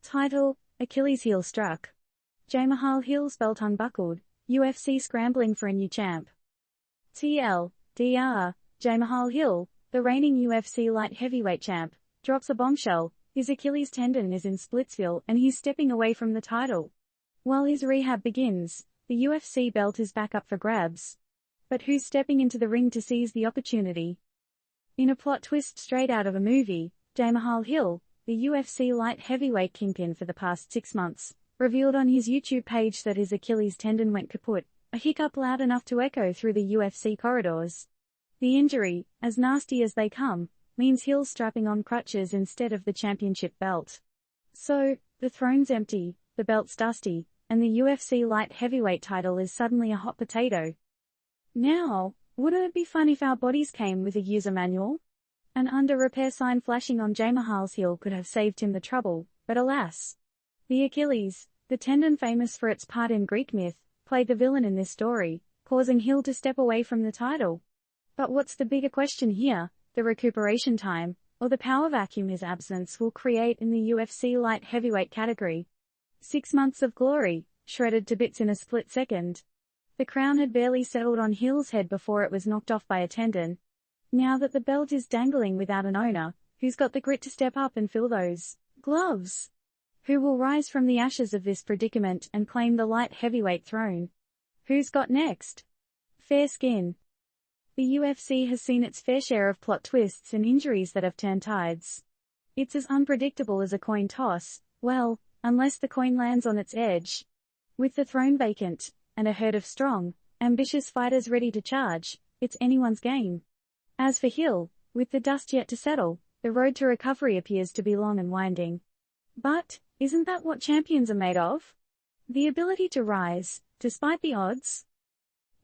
Title: Achilles heel struck. Jamahal Hill's belt unbuckled, UFC scrambling for a new champ. TLDR, Jamahal Hill, the reigning UFC light heavyweight champ, drops a bombshell. His Achilles tendon is in Splitsville and he's stepping away from the title. While his rehab begins, the UFC belt is back up for grabs. But who's stepping into the ring to seize the opportunity? In a plot twist straight out of a movie, Jamahal Hill, the UFC light heavyweight kingpin for the past 6 months, revealed on his YouTube page that his Achilles tendon went kaput, a hiccup loud enough to echo through the UFC corridors. The injury, as nasty as they come, means Hill's strapping on crutches instead of the championship belt. So, the throne's empty, the belt's dusty, and the UFC light heavyweight title is suddenly a hot potato. Now, wouldn't it be fun if our bodies came with a user manual? An under repair sign flashing on Jamahal's heel could have saved him the trouble, but alas. The Achilles, the tendon famous for its part in Greek myth, played the villain in this story, causing Hill to step away from the title. But what's the bigger question here, the recuperation time, or the power vacuum his absence will create in the UFC light heavyweight category? 6 months of glory, shredded to bits in a split second. The crown had barely settled on Hill's head before it was knocked off by a tendon. Now that the belt is dangling without an owner, who's got the grit to step up and fill those gloves? Who will rise from the ashes of this predicament and claim the light heavyweight throne? Who's got next? Fair skin. The UFC has seen its fair share of plot twists and injuries that have turned tides. It's as unpredictable as a coin toss, well, unless the coin lands on its edge. With the throne vacant, and a herd of strong, ambitious fighters ready to charge, it's anyone's game. As for Hill, with the dust yet to settle, the road to recovery appears to be long and winding. But, isn't that what champions are made of? The ability to rise, despite the odds?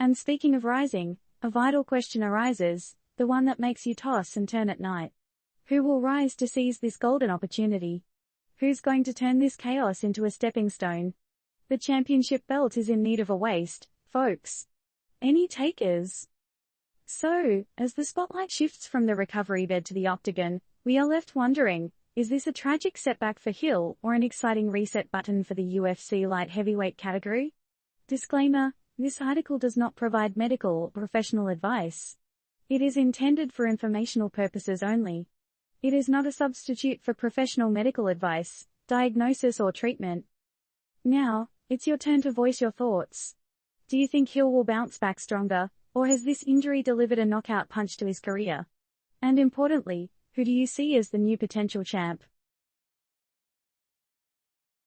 And speaking of rising, a vital question arises, the one that makes you toss and turn at night. Who will rise to seize this golden opportunity? Who's going to turn this chaos into a stepping stone? The championship belt is in need of a waist, folks. Any takers? So, as the spotlight shifts from the recovery bed to the octagon, we are left wondering, is this a tragic setback for Hill or an exciting reset button for the UFC light heavyweight category? Disclaimer: this article does not provide medical or professional advice. It is intended for informational purposes only. It is not a substitute for professional medical advice, diagnosis or treatment. Now, it's your turn to voice your thoughts. Do you think Hill will bounce back stronger, or has this injury delivered a knockout punch to his career? And importantly, who do you see as the new potential champ?